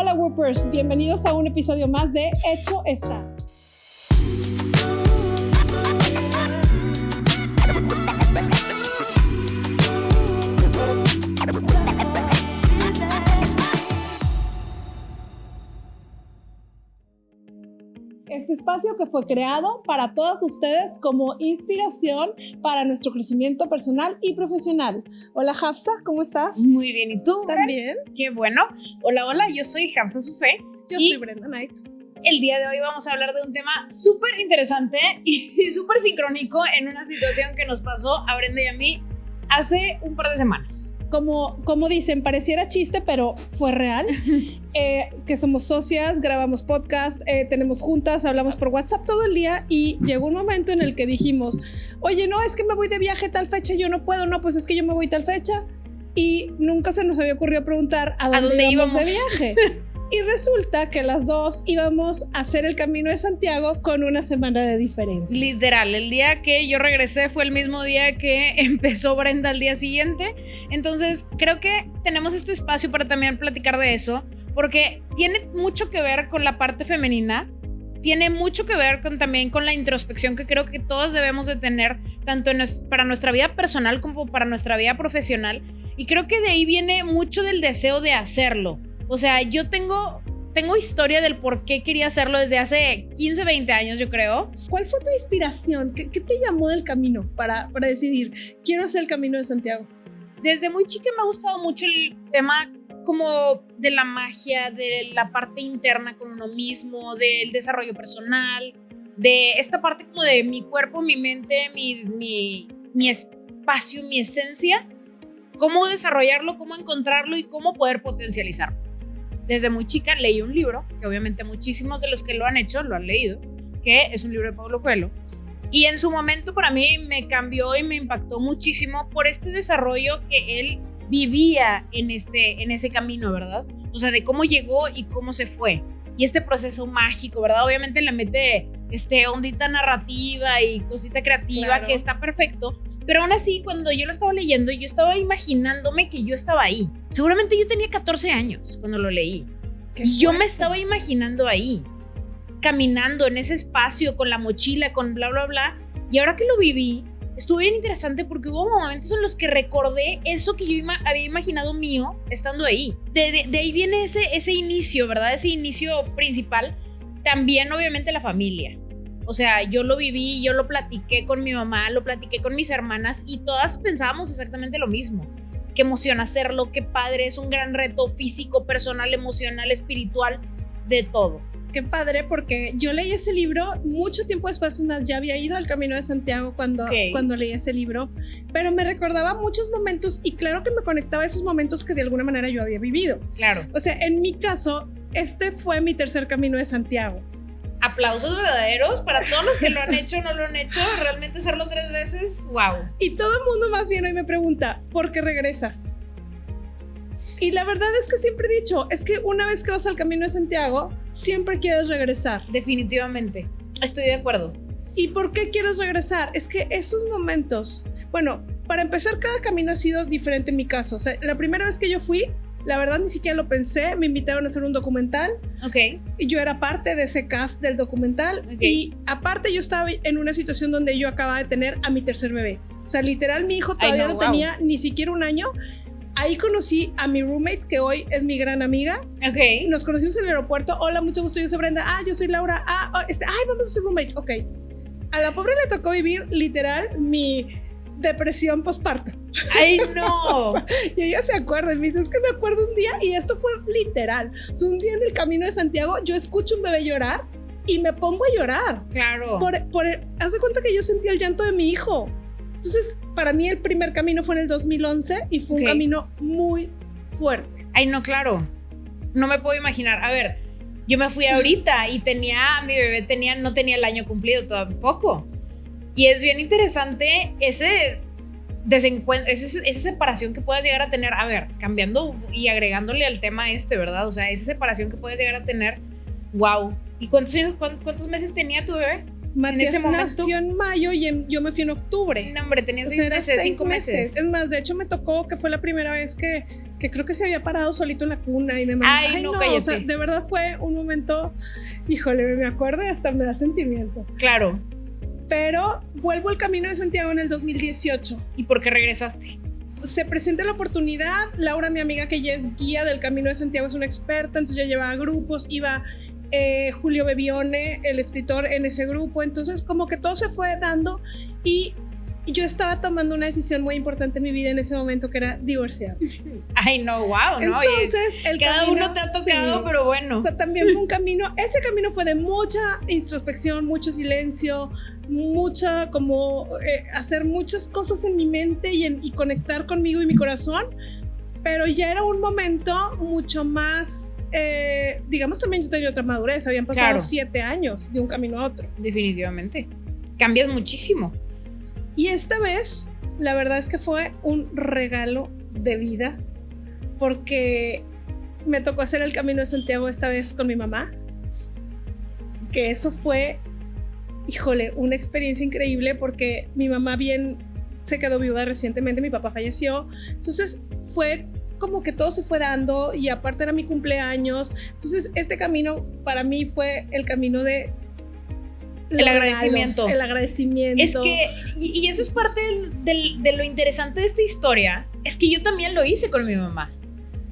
Hola Whoopers, bienvenidos a un episodio más de Hecho Está. Este espacio que fue creado para todas ustedes como inspiración para nuestro crecimiento personal y profesional. Hola Hafsa, ¿cómo estás? Muy bien, ¿y tú? ¿También? Qué bueno. Hola, yo soy Hafsa Sufé. Yo soy Brenda Knight. El día de hoy vamos a hablar de un tema súper interesante y súper sincrónico en una situación que nos pasó a Brenda y a mí hace un par de semanas. Como dicen, pareciera chiste, pero fue real. Que somos socias, grabamos podcast, tenemos juntas, hablamos por WhatsApp todo el día y llegó un momento en el que dijimos, oye, no, es que me voy de viaje tal fecha, yo no puedo, no, pues es que yo me voy tal fecha. Y nunca se nos había ocurrido preguntar a dónde íbamos de viaje. Y resulta que las dos íbamos a hacer el Camino de Santiago con una semana de diferencia. Literal, el día que yo regresé fue el mismo día que empezó Brenda al día siguiente. Entonces, creo que tenemos este espacio para también platicar de eso, porque tiene mucho que ver con la parte femenina, tiene mucho que ver también con la introspección que creo que todos debemos de tener, tanto para nuestra vida personal como para nuestra vida profesional. Y creo que de ahí viene mucho del deseo de hacerlo. O sea, yo tengo historia del por qué quería hacerlo desde hace 15, 20 años, yo creo. ¿Cuál fue tu inspiración? ¿Qué te llamó del camino para decidir, quiero hacer el Camino de Santiago? Desde muy chica me ha gustado mucho el tema como de la magia, de la parte interna con uno mismo, del desarrollo personal, de esta parte como de mi cuerpo, mi mente, mi espacio, mi esencia, cómo desarrollarlo, cómo encontrarlo y cómo poder potencializarlo. Desde muy chica leí un libro, que obviamente muchísimos de los que lo han hecho lo han leído, que es un libro de Paulo Coelho. Y en su momento para mí me cambió y me impactó muchísimo por este desarrollo que él vivía en ese camino, ¿verdad? O sea, de cómo llegó y cómo se fue. Y este proceso mágico, ¿verdad? Obviamente le mete ondita narrativa y cosita creativa, claro, que está perfecto. Pero aún así, cuando yo lo estaba leyendo, yo estaba imaginándome que yo estaba ahí. Seguramente yo tenía 14 años cuando lo leí. Y yo me estaba imaginando ahí, caminando en ese espacio, con la mochila, con bla, bla, bla. Y ahora que lo viví, estuvo bien interesante porque hubo momentos en los que recordé eso que yo había imaginado mío estando ahí. De ahí viene ese inicio, ¿verdad? Ese inicio principal. También, obviamente, la familia. O sea, yo lo viví, yo lo platiqué con mi mamá, lo platiqué con mis hermanas y todas pensábamos exactamente lo mismo. Qué emoción hacerlo, qué padre, es un gran reto físico, personal, emocional, espiritual, de todo. Qué padre, porque yo leí ese libro mucho tiempo después, más ya había ido al Camino de Santiago cuando leí ese libro, pero me recordaba muchos momentos y claro que me conectaba a esos momentos que de alguna manera yo había vivido. Claro. O sea, en mi caso, este fue mi tercer Camino de Santiago. Aplausos verdaderos para todos los que lo han hecho o no lo han hecho. Realmente hacerlo 3 veces, wow. Y todo el mundo más bien hoy me pregunta, ¿por qué regresas? Y la verdad es que siempre he dicho, es que una vez que vas al Camino de Santiago, siempre quieres regresar. Definitivamente, estoy de acuerdo. ¿Y por qué quieres regresar? Es que esos momentos, bueno, para empezar, cada camino ha sido diferente en mi caso. O sea, la primera vez que yo fui, la verdad ni siquiera lo pensé, me invitaron a hacer un documental. Ok. Y yo era parte de ese cast del documental. Okay. Y aparte yo estaba en una situación donde yo acababa de tener a mi tercer bebé. O sea, literal mi hijo todavía no tenía ni siquiera un año. Ahí conocí a mi roommate, que hoy es mi gran amiga. Ok. Nos conocimos en el aeropuerto. Hola, mucho gusto, yo soy Brenda. Yo soy Laura. Vamos a ser roommates. Ok. A la pobre le tocó vivir literal mi depresión postparto. ¡Ay, no! Y ella se acuerda y me dice, es que me acuerdo un día, y esto fue literal. O sea, un día en el Camino de Santiago, yo escucho un bebé llorar y me pongo a llorar. Claro. Haz de cuenta que yo sentía el llanto de mi hijo. Entonces, para mí el primer camino fue en el 2011 y fue un camino muy fuerte. Ay, no, claro. No me puedo imaginar. A ver, yo me fui ahorita y mi bebé no tenía el año cumplido tampoco. Y es bien interesante esa separación que puedas llegar a tener. A ver, cambiando y agregándole al tema ¿verdad? O sea, esa separación que puedes llegar a tener. Wow. ¿Y cuántos meses tenía tu bebé? Matías nació en mayo y yo me fui en octubre. No, hombre, tenía 6 meses, 5 meses. Es más, de hecho me tocó que fue la primera vez que que creo que se había parado solito en la cuna y me mandó. Ay, no, cállate. O sea, de verdad fue un momento, híjole, me acuerdo y hasta me da sentimiento. Claro. Pero vuelvo al Camino de Santiago en el 2018. ¿Y por qué regresaste? Se presenta la oportunidad. Laura, mi amiga que ya es guía del Camino de Santiago, es una experta, entonces ya llevaba grupos, iba Julio Bebione, el escritor, en ese grupo, entonces como que todo se fue dando y yo estaba tomando una decisión muy importante en mi vida en ese momento, que era divorciarme. Ay, no, wow, ¿no? Entonces, cada uno te ha tocado, sí, pero bueno. O sea, también fue un camino, ese camino fue de mucha introspección, mucho silencio, mucha como hacer muchas cosas en mi mente y conectar conmigo y mi corazón, pero ya era un momento mucho más, digamos, también yo tenía otra madurez, habían pasado 7 años de un camino a otro. Definitivamente. Cambias muchísimo. Y esta vez, la verdad es que fue un regalo de vida, porque me tocó hacer el Camino de Santiago esta vez con mi mamá, que eso fue, híjole, una experiencia increíble, porque mi mamá bien se quedó viuda recientemente, mi papá falleció, entonces fue como que todo se fue dando y aparte era mi cumpleaños, entonces este camino para mí fue el camino de el agradecimiento. El agradecimiento. Es que, y eso es parte de lo interesante de esta historia, es que yo también lo hice con mi mamá.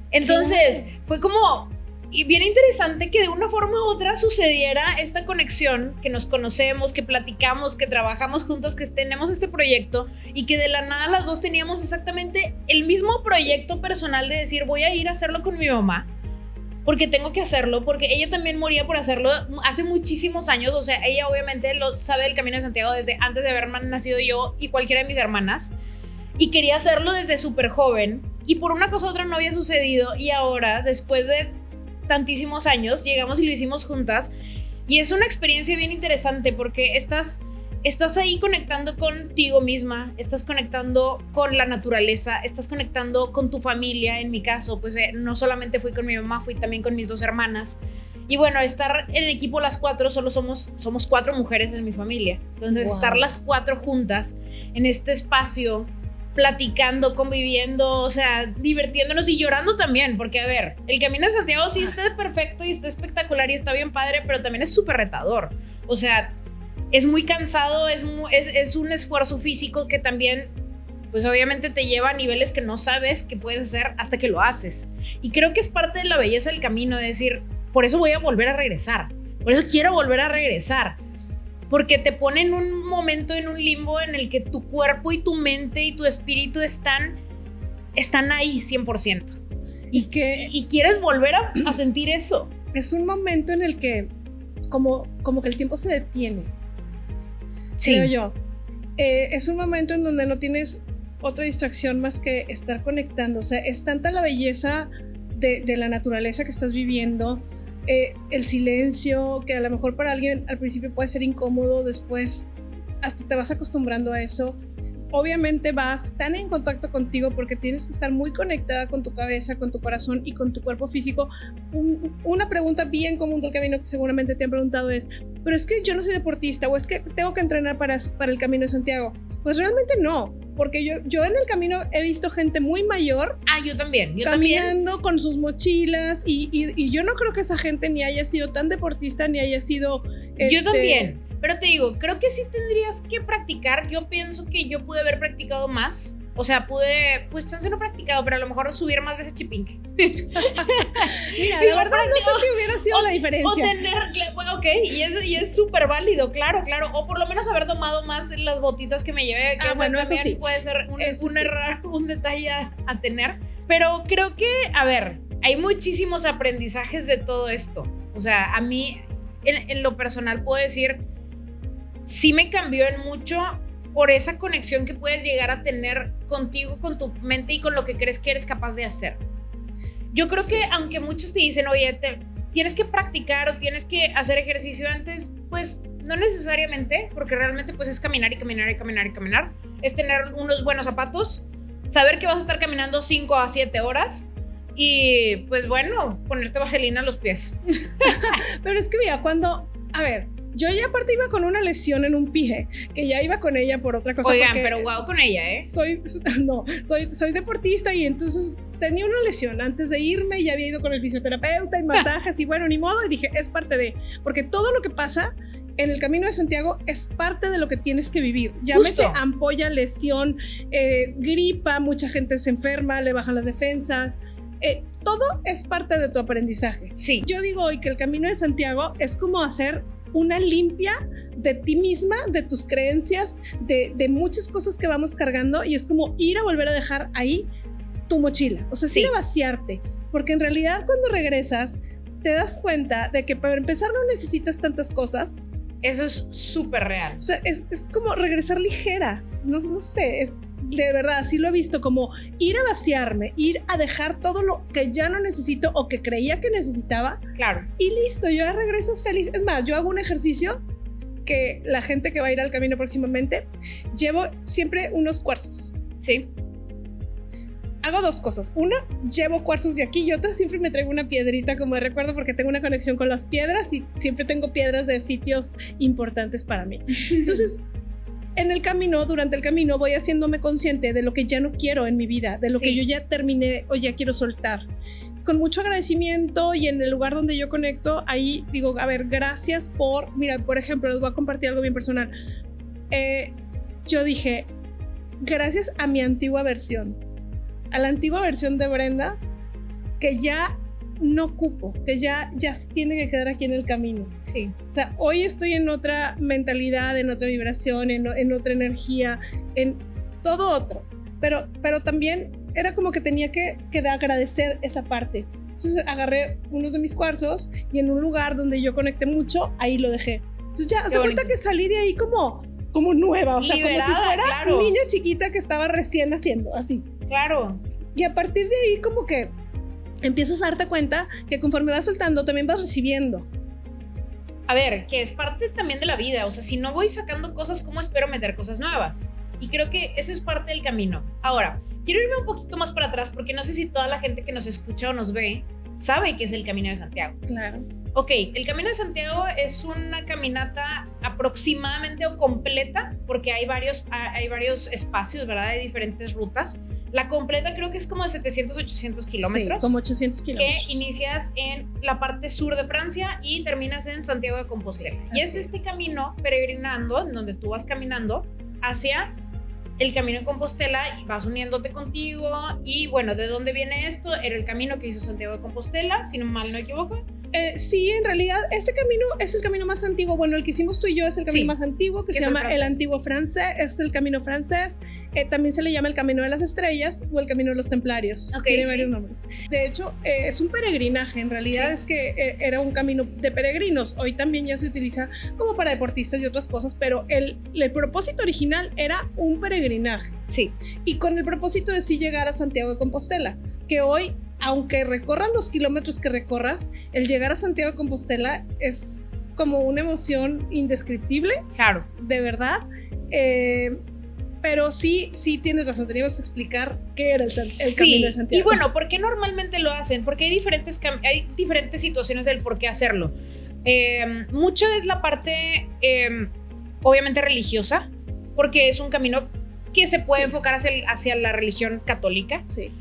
Entonces, fue como, y bien interesante que de una forma u otra sucediera esta conexión, que nos conocemos, que platicamos, que trabajamos juntas, que tenemos este proyecto, y que de la nada las dos teníamos exactamente el mismo proyecto personal de decir, voy a ir a hacerlo con mi mamá, porque tengo que hacerlo, porque ella también moría por hacerlo hace muchísimos años, o sea, ella obviamente lo sabe del Camino de Santiago desde antes de haber nacido yo y cualquiera de mis hermanas, y quería hacerlo desde súper joven, y por una cosa u otra no había sucedido, y ahora, después de tantísimos años, llegamos y lo hicimos juntas, y es una experiencia bien interesante, porque estás ahí conectando contigo misma, estás conectando con la naturaleza, estás conectando con tu familia. En mi caso, pues no solamente fui con mi mamá, fui también con mis 2 hermanas. Y bueno, estar en equipo las 4, solo somos 4 mujeres en mi familia. Entonces, estar las 4 juntas en este espacio, platicando, conviviendo, o sea, divirtiéndonos y llorando también, porque a ver, el Camino de Santiago sí está perfecto y está espectacular y está bien padre, pero también es súper retador. O sea, es muy cansado, es un esfuerzo físico que también, pues obviamente te lleva a niveles que no sabes que puedes hacer hasta que lo haces. Y creo que es parte de la belleza del camino, de decir, por eso voy a volver a regresar, por eso quiero volver a regresar, porque te pone en un momento, en un limbo en el que tu cuerpo y tu mente y tu espíritu están ahí 100%. Y quieres volver a sentir eso. Es un momento en el que como que el tiempo se detiene. Sí. Creo yo. Es un momento en donde no tienes otra distracción más que estar conectando. O sea, es tanta la belleza de la naturaleza que estás viviendo, el silencio, que a lo mejor para alguien al principio puede ser incómodo, después hasta te vas acostumbrando a eso. Obviamente vas tan en contacto contigo porque tienes que estar muy conectada con tu cabeza, con tu corazón y con tu cuerpo físico. Una pregunta bien común del camino que seguramente te han preguntado es, pero es que yo no soy deportista o es que tengo que entrenar para el Camino de Santiago. Pues realmente no, porque yo en el camino he visto gente muy mayor. Yo también. Caminando con sus mochilas y yo no creo que esa gente ni haya sido tan deportista ni haya sido... Yo también. Pero te digo, creo que sí tendrías que practicar. Yo pienso que yo pude haber practicado más. O sea, pues chance no practicado, pero a lo mejor subir más veces chipinque. Mira, la verdad no sé si hubiera sido la diferencia. O tener, ok, y es súper válido, claro. O por lo menos haber domado más las botitas que me llevé. Que bueno, eso sí. Puede ser un error, un detalle a tener. Pero creo que, a ver, hay muchísimos aprendizajes de todo esto. O sea, a mí, en lo personal, puedo decir, sí me cambió en mucho por esa conexión que puedes llegar a tener contigo, con tu mente y con lo que crees que eres capaz de hacer. Yo creo que aunque muchos te dicen, oye, tienes que practicar o tienes que hacer ejercicio antes, pues no necesariamente, porque realmente pues es caminar y caminar y caminar y caminar. Es tener unos buenos zapatos, saber que vas a estar caminando 5 a 7 horas y pues bueno, ponerte vaselina a los pies. Pero es que mira, a ver, yo ya aparte iba con una lesión en un pie, que ya iba con ella por otra cosa. Oigan, pero guau con ella, ¿eh? Soy deportista y entonces tenía una lesión antes de irme, ya había ido con el fisioterapeuta y masajes y bueno, ni modo, y dije, es parte de, porque todo lo que pasa en el Camino de Santiago es parte de lo que tienes que vivir. Llámese ampolla, lesión, gripa, mucha gente se enferma, le bajan las defensas. Todo es parte de tu aprendizaje. Sí. Yo digo hoy que el Camino de Santiago es como hacer una limpia de ti misma, de tus creencias, de muchas cosas que vamos cargando, y es como ir a volver a dejar ahí tu mochila. O sea, sí, ir a vaciarte, porque en realidad cuando regresas te das cuenta de que para empezar no necesitas tantas cosas. Eso es súper real. O sea, es como regresar ligera. No sé, es de verdad, sí lo he visto, como ir a vaciarme, ir a dejar todo lo que ya no necesito o que creía que necesitaba. Claro. Y listo, yo ya regresas feliz. Es más, yo hago un ejercicio que la gente que va a ir al camino próximamente, llevo siempre unos cuarzos. Sí. Hago dos cosas. Una, llevo cuarzos de aquí, y otra, siempre me traigo una piedrita como de recuerdo, porque tengo una conexión con las piedras y siempre tengo piedras de sitios importantes para mí. Entonces, en el camino, durante el camino, voy haciéndome consciente de lo que ya no quiero en mi vida, de lo que yo ya terminé o ya quiero soltar. Con mucho agradecimiento, y en el lugar donde yo conecto, ahí digo, a ver, gracias por, mira, por ejemplo, les voy a compartir algo bien personal. Yo dije, gracias a mi antigua versión, a la antigua versión de Brenda, que ya no ocupo, que ya se tiene que quedar aquí en el camino. Sí. O sea, hoy estoy en otra mentalidad, en otra vibración, en otra energía, en todo otro. Pero también era como que tenía que agradecer esa parte. Entonces agarré unos de mis cuarzos y en un lugar donde yo conecté mucho, ahí lo dejé. Entonces ya se cuenta que salí de ahí como nueva, o sea, liberada, como si fuera una niña chiquita que estaba recién naciendo, así. Claro. Y a partir de ahí como que empiezas a darte cuenta que conforme vas soltando también vas recibiendo. A ver, que es parte también de la vida. O sea, si no voy sacando cosas, ¿cómo espero meter cosas nuevas? Y creo que eso es parte del camino. Ahora, quiero irme un poquito más para atrás, porque no sé si toda la gente que nos escucha o nos ve sabe que es el Camino de Santiago. Claro. Ok, el Camino de Santiago es una caminata aproximadamente o completa, porque hay varios espacios, ¿verdad? Hay diferentes rutas. La completa creo que es como de 700, 800 kilómetros. Sí, como 800 kilómetros. Que inicias en la parte sur de Francia y terminas en Santiago de Compostela. Sí, y es este camino peregrinando, en donde tú vas caminando hacia el Camino de Compostela y vas uniéndote contigo. Y bueno, ¿de dónde viene esto? Era el camino que hizo Santiago de Compostela, si no mal no equivoco. Sí, en realidad este camino es el camino más antiguo. Bueno, el que hicimos tú y yo es el camino más antiguo, que se llama el Antiguo Francés. Es el camino francés. También se le llama el Camino de las Estrellas o el Camino de los Templarios. Tiene varios nombres. De hecho, es un peregrinaje. En realidad es que era un camino de peregrinos. Hoy también ya se utiliza como para deportistas y otras cosas, pero el propósito original era un peregrinaje. Sí. Y con el propósito de sí llegar a Santiago de Compostela, que hoy, aunque recorran los kilómetros que recorras, el llegar a Santiago de Compostela es como una emoción indescriptible. Claro. De verdad. Pero sí tienes razón, teníamos que explicar qué era el Camino de Santiago. Y bueno, ¿por qué normalmente lo hacen? Porque hay diferentes situaciones del por qué hacerlo. Mucho es la parte, obviamente, religiosa, porque es un camino que se puede enfocar hacia la religión católica. Sí.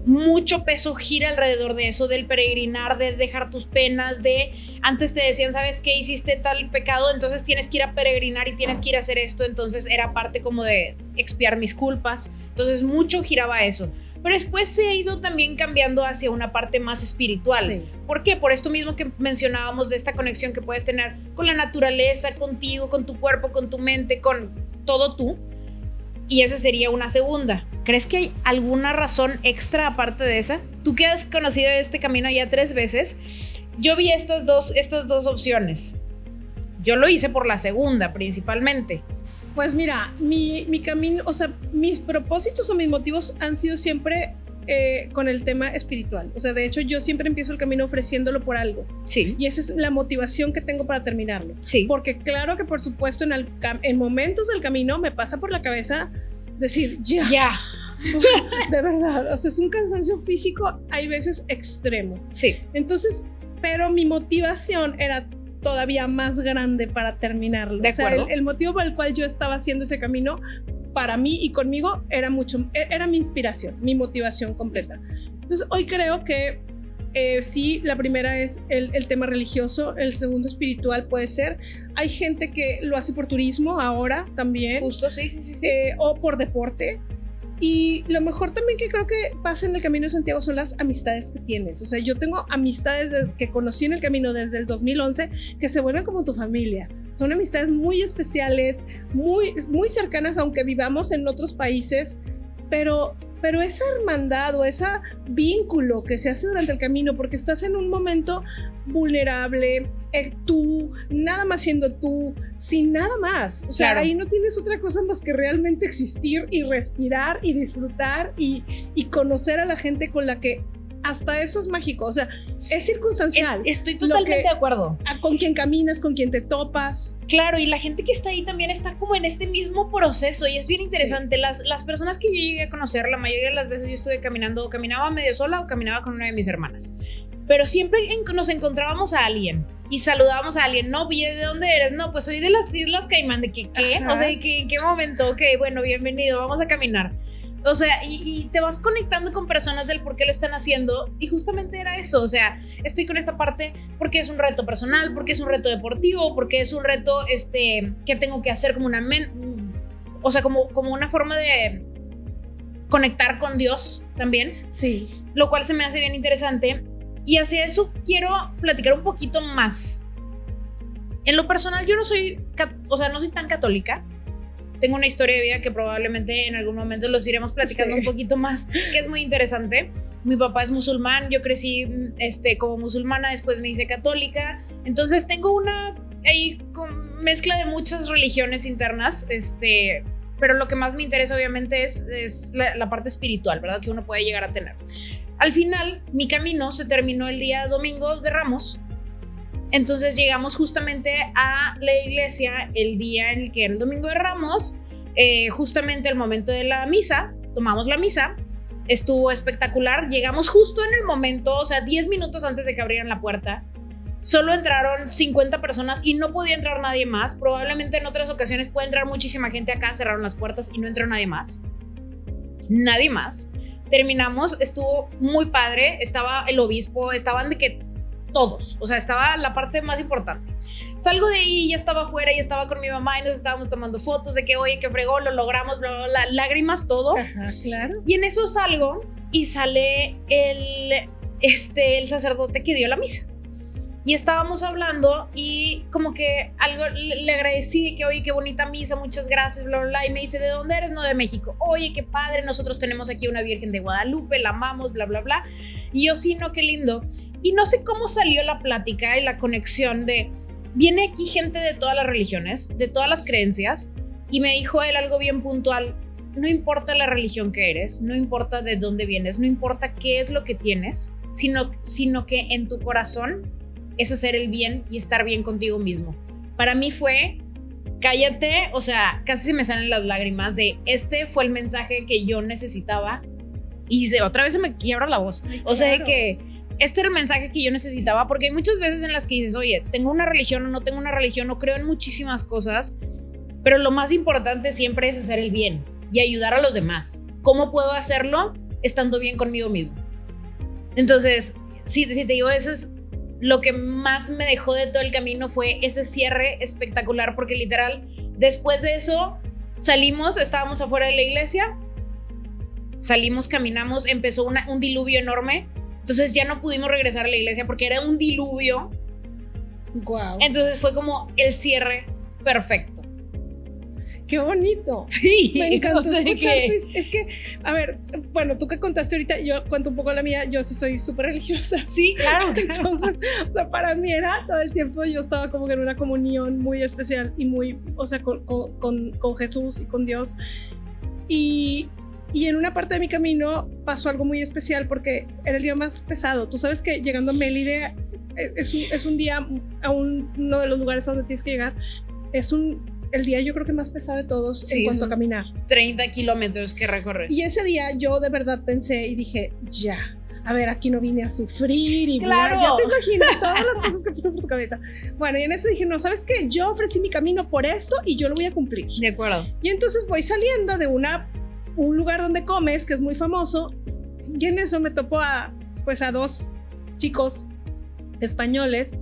Mucho peso gira alrededor de eso, del peregrinar, de dejar tus penas, de antes te decían, ¿sabes qué? Hiciste tal pecado, entonces tienes que ir a peregrinar y tienes que ir a hacer esto, entonces era parte como de expiar mis culpas, entonces mucho giraba eso, pero después se ha ido también cambiando hacia una parte más espiritual. Sí. ¿Por qué? Por esto mismo que mencionábamos de esta conexión que puedes tener con la naturaleza, contigo, con tu cuerpo, con tu mente, con todo tú. Y esa sería una segunda. ¿Crees que hay alguna razón extra aparte de esa? Tú que has conocido este camino ya 3 veces, yo vi estas dos opciones. Yo lo hice por la segunda principalmente. Pues mira, mi camino, o sea, mis propósitos o mis motivos han sido siempre con el tema espiritual. O sea, de hecho, yo siempre empiezo el camino ofreciéndolo por algo. Sí. Y esa es la motivación que tengo para terminarlo. Sí. Porque claro que, por supuesto, en momentos del camino me pasa por la cabeza decir, ya. De verdad, o sea, es un cansancio físico, hay veces extremo. Sí. Entonces, pero mi motivación era todavía más grande para terminarlo. De acuerdo. O sea, el motivo por el cual yo estaba haciendo ese camino para mí y conmigo era mi inspiración, mi motivación completa. Entonces hoy creo que sí, la primera es el tema religioso, el segundo espiritual puede ser. Hay gente que lo hace por turismo ahora también. Justo, sí. O por deporte. Y lo mejor también que creo que pasa en el Camino de Santiago son las amistades que tienes. O sea, yo tengo amistades que conocí en el camino desde el 2011 que se vuelven como tu familia. Son amistades muy especiales, muy, muy cercanas, aunque vivamos en otros países, pero esa hermandad o ese vínculo que se hace durante el camino, porque estás en un momento vulnerable, tú, nada más siendo tú, sin nada más. O sea, claro, ahí no tienes otra cosa más que realmente existir y respirar y disfrutar y conocer a la gente con la que hasta eso es mágico. O sea, es circunstancial. Estoy totalmente de acuerdo. Con quien caminas, con quien te topas. Claro, y la gente que está ahí también está como en este mismo proceso y es bien interesante. Sí. Las personas que yo llegué a conocer, la mayoría de las veces yo estuve caminando, caminaba medio sola o caminaba con una de mis hermanas. Pero siempre nos encontrábamos a alguien y saludábamos a alguien. No, ¿de dónde eres? No, pues soy de las Islas Caimán. ¿De qué? Ajá. O sea, ¿en qué momento? Ok, bueno, bienvenido, vamos a caminar. O sea, y te vas conectando con personas del por qué lo están haciendo y justamente era eso. O sea, estoy con esta parte porque es un reto personal, porque es un reto deportivo, porque es un reto que tengo que hacer como como una forma de conectar con Dios también. Sí. Lo cual se me hace bien interesante. Y hacia eso quiero platicar un poquito más. En lo personal yo no soy tan católica. Tengo una historia de vida que probablemente en algún momento los iremos platicando un poquito más, que es muy interesante. Mi papá es musulmán, yo crecí como musulmana, después me hice católica. Entonces tengo una mezcla de muchas religiones internas, pero lo que más me interesa obviamente es la parte espiritual, ¿verdad? Que uno puede llegar a tener. Al final, mi camino se terminó el día domingo de Ramos. Entonces llegamos justamente a la iglesia el día en el que era el domingo de Ramos, justamente al momento de la misa, tomamos la misa, estuvo espectacular, llegamos justo en el momento, o sea, 10 minutos antes de que abrieran la puerta, solo entraron 50 personas y no podía entrar nadie más, probablemente en otras ocasiones puede entrar muchísima gente acá, cerraron las puertas y no entró nadie más, terminamos, estuvo muy padre, estaba el obispo, estaban de que todos, o sea, estaba la parte más importante. Salgo de ahí, ya estaba afuera, ya estaba con mi mamá y nos estábamos tomando fotos de que, oye, que fregó, lo logramos, bla, bla, bla, lágrimas, todo. Ajá, claro. Y en eso salgo y sale el sacerdote que dio la misa. Y estábamos hablando y como que algo le agradecí, que oye, qué bonita misa, muchas gracias, bla, bla, bla. Y me dice, ¿de dónde eres? No, de México. Oye, qué padre, nosotros tenemos aquí una Virgen de Guadalupe, la amamos, bla, bla, bla. Y yo, sí, no, qué lindo. Y no sé cómo salió la plática y la conexión viene aquí gente de todas las religiones, de todas las creencias, y me dijo él algo bien puntual: no importa la religión que eres, no importa de dónde vienes, no importa qué es lo que tienes, sino que en tu corazón es hacer el bien y estar bien contigo mismo. Para mí fue, cállate, o sea, casi se me salen las lágrimas fue el mensaje que yo necesitaba, y otra vez se me quiebra la voz. Ay, o sea, que este era el mensaje que yo necesitaba, porque hay muchas veces en las que dices, oye, tengo una religión o no tengo una religión, o creo en muchísimas cosas, pero lo más importante siempre es hacer el bien y ayudar a los demás. ¿Cómo puedo hacerlo? Estando bien conmigo mismo. Entonces, si te digo, eso es lo que más me dejó de todo el camino, fue ese cierre espectacular, porque literal, después de eso, salimos, estábamos afuera de la iglesia, salimos, caminamos, empezó un diluvio enorme. Entonces ya no pudimos regresar a la iglesia porque era un diluvio. Wow. Entonces fue como el cierre perfecto. ¡Qué bonito! Sí. Me encantó Es que, a ver, bueno, tú que contaste ahorita, yo cuento un poco la mía, yo sí soy súper religiosa. Sí, claro. Entonces, o sea, para mí era todo el tiempo, yo estaba como que en una comunión muy especial y muy, o sea, con Jesús y con Dios. Y en una parte de mi camino pasó algo muy especial porque era el día más pesado. Tú sabes que llegando a Mélide es un día a uno de los lugares a donde tienes que llegar. Es el día yo creo que más pesado de todos, sí, en cuanto a caminar. 30 kilómetros que recorres. Y ese día yo de verdad pensé y dije, ya. a ver, aquí no vine a sufrir y claro. Ya te imagino todas las cosas que pasan por tu cabeza. Bueno, y en eso dije, no, ¿sabes qué? Yo ofrecí mi camino por esto y yo lo voy a cumplir. De acuerdo. Y entonces voy saliendo de un lugar donde comes, que es muy famoso, y en eso me topo a dos chicos españoles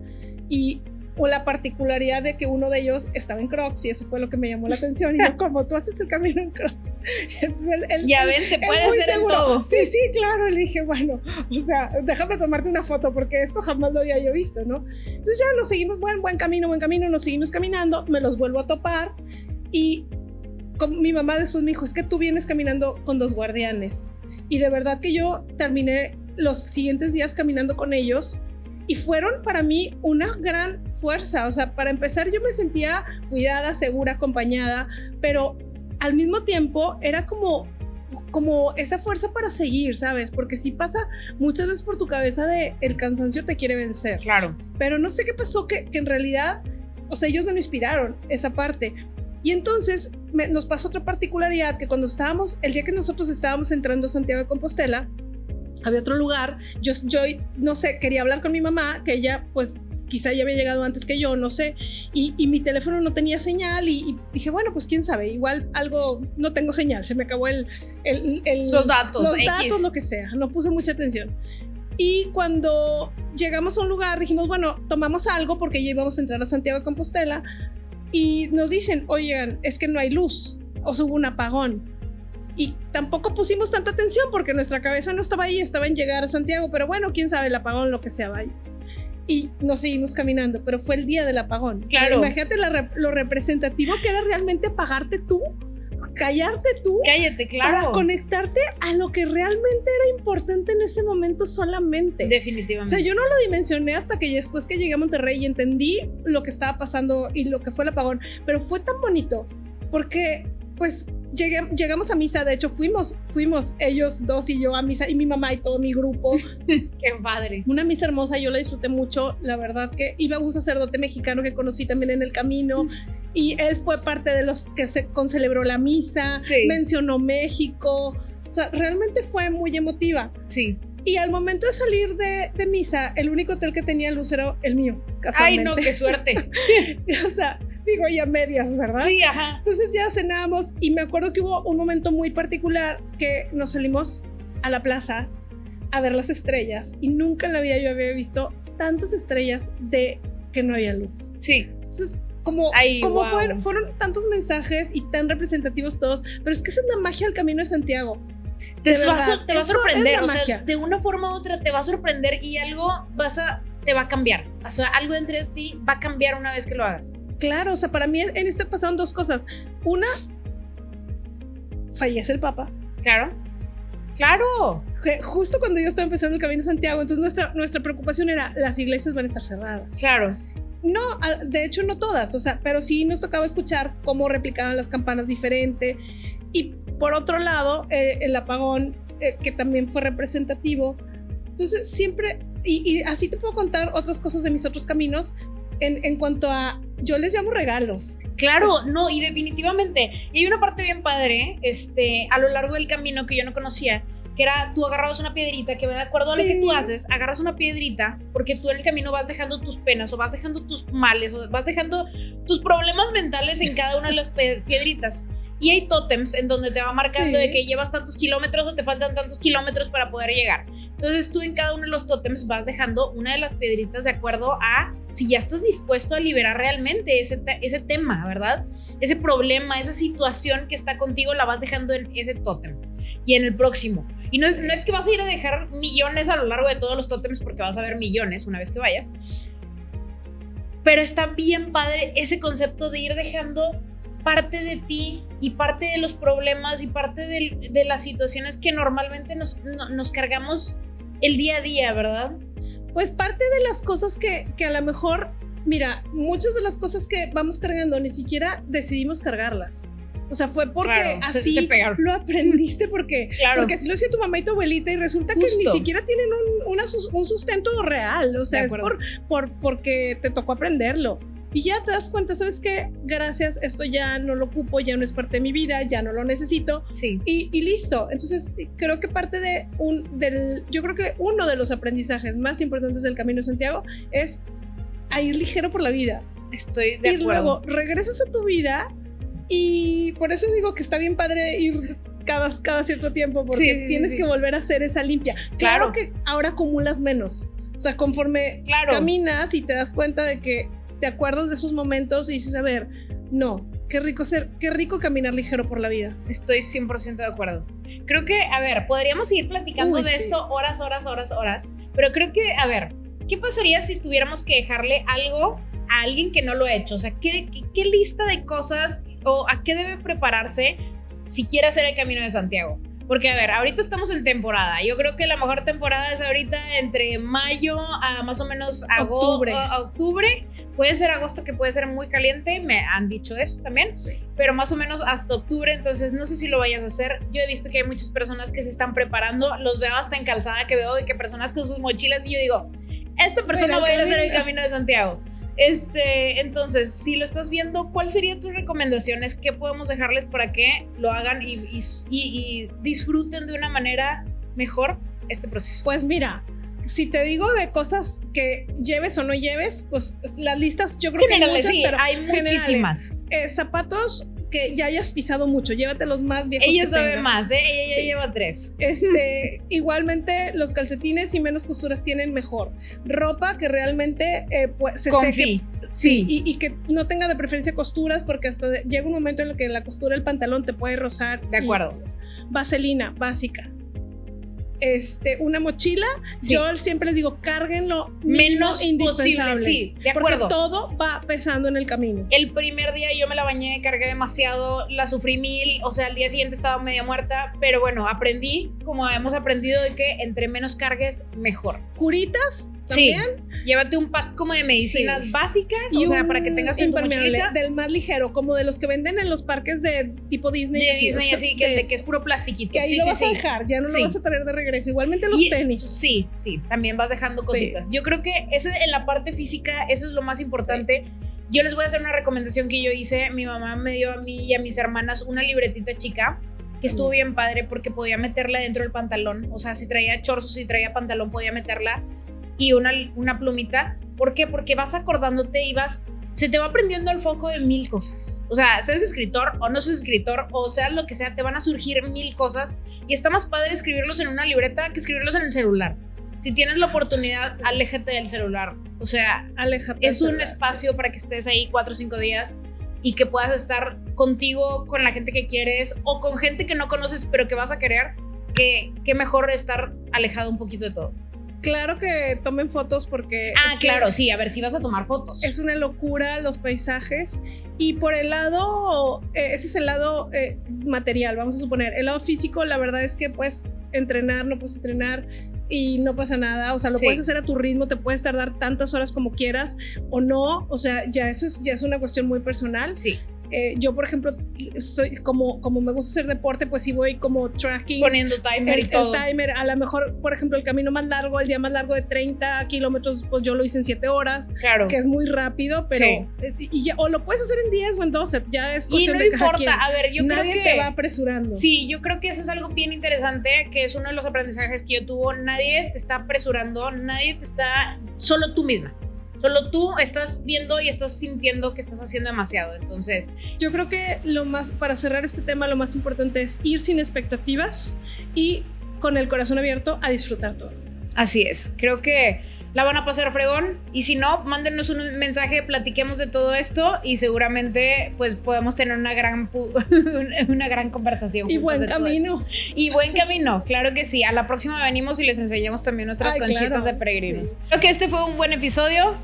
y la particularidad de que uno de ellos estaba en Crocs y eso fue lo que me llamó la atención. Y yo, como tú haces el camino en Crocs. Entonces ya ven, se puede hacer seguro. en todo. Sí, claro. Le dije, bueno, o sea, déjame tomarte una foto porque esto jamás lo había yo visto, ¿no? Entonces ya nos seguimos, buen camino, nos seguimos caminando, me los vuelvo a topar y mi mamá después me dijo, es que tú vienes caminando con 2 guardianes. Y de verdad que yo terminé los siguientes días caminando con ellos y fueron para mí una gran fuerza. O sea, para empezar yo me sentía cuidada, segura, acompañada, pero al mismo tiempo era como esa fuerza para seguir, ¿sabes? Porque sí pasa muchas veces por tu cabeza de el cansancio te quiere vencer. Claro. Pero no sé qué pasó que en realidad, o sea, ellos me lo inspiraron, esa parte. Y entonces nos pasó otra particularidad, que cuando el día que nosotros estábamos entrando a Santiago de Compostela, había otro lugar, yo no sé, quería hablar con mi mamá, que ella pues quizá ya había llegado antes que yo, no sé, y mi teléfono no tenía señal y dije, bueno, pues quién sabe, igual algo, no tengo señal, se me acabó los datos, lo que sea, no puse mucha atención. Y cuando llegamos a un lugar dijimos, bueno, tomamos algo porque ya íbamos a entrar a Santiago de Compostela y nos dicen, oigan, es que no hay luz, o sea, hubo un apagón. Y tampoco pusimos tanta atención porque nuestra cabeza no estaba ahí, estaba en llegar a Santiago, pero bueno, quién sabe, el apagón, lo que sea, vaya. Y nos seguimos caminando, pero fue el día del apagón. Claro. O sea, imagínate lo representativo que era realmente apagarte tú, callarte tú. Cállate, claro. Para conectarte a lo que realmente era importante en ese momento solamente. Definitivamente. O sea, yo no lo dimensioné hasta que después que llegué a Monterrey y entendí lo que estaba pasando y lo que fue el apagón, pero fue tan bonito porque pues llegamos a misa. De hecho fuimos ellos 2 y yo a misa y mi mamá y todo mi grupo. Qué padre. Una misa hermosa, yo la disfruté mucho. La verdad que iba un sacerdote mexicano que conocí también en el camino y él fue parte de los que concelebró la misa. Sí. Mencionó México, o sea, realmente fue muy emotiva. Sí. Y al momento de salir de misa, el único hotel que tenía luz era el mío, casualmente. Ay, no, qué suerte. O sea, digo ya medias, ¿verdad? Sí, ajá. Entonces ya cenamos y me acuerdo que hubo un momento muy particular que nos salimos a la plaza a ver las estrellas y nunca en la vida yo había visto tantas estrellas de que no había luz. Sí. Entonces, como wow. fueron tantos mensajes y tan representativos todos, pero es que esa es la magia del Camino de Santiago. Te va a sorprender, o sea, de una forma u otra te va a sorprender y algo te va a cambiar. O sea, algo dentro de ti va a cambiar una vez que lo hagas. Claro, o sea, para mí en este pasaron 2 cosas. Una, fallece el Papa. Claro. Justo cuando yo estaba empezando el Camino de Santiago, entonces nuestra preocupación era, las iglesias van a estar cerradas. Claro. No, de hecho no todas, o sea, pero sí nos tocaba escuchar cómo replicaban las campanas diferente. Y por otro lado, el apagón, que también fue representativo. Entonces siempre, y así te puedo contar otras cosas de mis otros caminos, en cuanto a, yo les llamo regalos. Claro, no, y definitivamente. Y hay una parte bien padre, a lo largo del camino que yo no conocía, que era, tú agarrabas una piedrita, que va de acuerdo a lo que tú haces, agarras una piedrita, porque tú en el camino vas dejando tus penas, o vas dejando tus males, o vas dejando tus problemas mentales en cada una de las piedritas. Y hay tótems en donde te va marcando de que llevas tantos kilómetros o te faltan tantos kilómetros para poder llegar. Entonces tú en cada uno de los tótems vas dejando una de las piedritas de acuerdo a si ya estás dispuesto a liberar realmente ese tema, ¿verdad? Ese problema, esa situación que está contigo la vas dejando en ese tótem y en el próximo. Y no es que vas a ir a dejar millones a lo largo de todos los tótems porque vas a ver millones una vez que vayas. Pero está bien padre ese concepto de ir dejando parte de ti y parte de los problemas y parte de las situaciones que normalmente nos cargamos el día a día, ¿verdad? Pues parte de las cosas que a lo mejor, mira, muchas de las cosas que vamos cargando ni siquiera decidimos cargarlas. O sea, fue porque así lo aprendiste, porque así lo hacía tu mamá y tu abuelita y resulta que ni siquiera tienen un sustento real. O sea, es porque te tocó aprenderlo. y ya te das cuenta, ¿sabes qué? Gracias, esto ya no lo ocupo, ya no es parte de mi vida, ya no lo necesito. Sí. Y listo. Entonces, creo que parte yo creo que uno de los aprendizajes más importantes del Camino de Santiago es a ir ligero por la vida. Estoy de acuerdo. Y luego regresas a tu vida y por eso digo que está bien padre ir cada cierto tiempo, porque tienes que volver a hacer esa limpia. Claro que ahora acumulas menos. O sea, conforme caminas y te das cuenta de que te acuerdas de esos momentos y dices, a ver, no, qué rico caminar ligero por la vida. Estoy 100% de acuerdo. Creo que, a ver, podríamos seguir platicando de esto horas, pero creo que, a ver, ¿qué pasaría si tuviéramos que dejarle algo a alguien que no lo ha hecho? O sea, ¿qué lista de cosas o a qué debe prepararse si quiere hacer el Camino de Santiago? Porque, a ver, ahorita estamos en temporada. Yo creo que la mejor temporada es ahorita entre mayo a más o menos octubre. Puede ser agosto, que puede ser muy caliente. Me han dicho eso también. Sí. Pero más o menos hasta octubre. Entonces, no sé si lo vayas a hacer. Yo he visto que hay muchas personas que se están preparando. Los veo hasta en calzada, que veo de que personas con sus mochilas. Y yo digo, esta persona va a ir a hacer el Camino de Santiago. Entonces, si lo estás viendo, ¿cuáles serían tus recomendaciones? ¿Qué podemos dejarles para que lo hagan y disfruten de una manera mejor este proceso? Pues mira, si te digo de cosas que lleves o no lleves, pues las listas yo creo que hay muchas, sí, pero hay muchísimas. Zapatos que ya hayas pisado mucho, llévate los más viejos. Ella sabe más, ella ya lleva 3. Igualmente los calcetines y menos costuras tienen mejor. Ropa que realmente se seque. Sí. Y que no tenga de preferencia costuras, porque hasta llega un momento en el que la costura del pantalón te puede rozar. De acuerdo. Vaselina básica. Una mochila, yo siempre les digo, cárguenlo menos indispensable, posible, sí, de acuerdo. Porque todo va pesando en el camino. El primer día yo me la bañé, cargué demasiado, la sufrí mil, o sea, al día siguiente estaba medio muerta, pero bueno, aprendí, como hemos aprendido, de que entre menos cargues, mejor. Curitas también. Sí. Llévate un pack como de medicinas básicas, y o sea, para que tengas en tu mochilita. Del más ligero, como de los que venden en los parques de tipo Disney. Así que es puro plastiquito. Que ahí lo vas a dejar, ya no lo vas a traer de regreso. Igualmente los tenis. Sí, también vas dejando cositas. Yo creo que en la parte física, eso es lo más importante. Sí. Yo les voy a hacer una recomendación que yo hice. Mi mamá me dio a mí y a mis hermanas una libretita chica que estuvo bien padre porque podía meterla dentro del pantalón. O sea, si traía shorts o si traía pantalón, podía meterla. Y una plumita. ¿Por qué? Porque vas acordándote y se te va prendiendo el foco de 1000 cosas. O sea, seas escritor o no seas escritor, o sea lo que sea, te van a surgir 1000 cosas. Y está más padre escribirlos en una libreta que escribirlos en el celular. Si tienes la oportunidad, aléjate del celular. O sea, es un espacio para que estés ahí 4 o 5 días y que puedas estar contigo, con la gente que quieres o con gente que no conoces pero que vas a querer. Que mejor estar alejado un poquito de todo. Claro que tomen fotos porque... claro, sí, a ver si vas a tomar fotos. Es una locura los paisajes. Y por el lado, ese es el lado material, vamos a suponer. El lado físico, la verdad es que puedes entrenar, no puedes entrenar y no pasa nada. O sea, lo puedes hacer a tu ritmo, te puedes tardar tantas horas como quieras o no. O sea, ya es una cuestión muy personal. Sí. Yo, por ejemplo, soy como me gusta hacer deporte, pues sí voy como tracking, poniendo timer y todo. El timer, a lo mejor, por ejemplo, el camino más largo, el día más largo de 30 kilómetros, pues yo lo hice en 7 horas, claro, que es muy rápido, pero o lo puedes hacer en 10 o en 12, ya es cuestión de cada quien. Y no importa, a ver, yo nadie creo que te va apresurando. Sí, yo creo que eso es algo bien interesante, que es uno de los aprendizajes que yo tuve. Nadie te está apresurando, nadie te está, solo tú misma. Solo tú estás viendo y estás sintiendo que estás haciendo demasiado. Entonces, yo creo que para cerrar este tema, lo más importante es ir sin expectativas y con el corazón abierto a disfrutar todo. Así es. Creo que la van a pasar fregón. Y si no, mándenos un mensaje, platiquemos de todo esto y seguramente pues podemos tener una gran conversación. Y buen camino. Y buen camino, claro que sí. A la próxima venimos y les enseñamos también nuestras conchitas de peregrinos. Creo que este fue un buen episodio.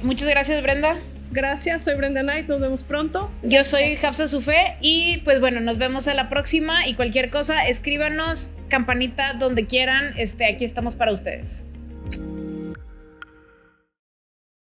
Muchas gracias, Brenda. Gracias, soy Brenda Knight, nos vemos pronto. Yo soy Hafsa Sufé y pues bueno, nos vemos a la próxima y cualquier cosa, escríbanos, campanita, donde quieran, aquí estamos para ustedes.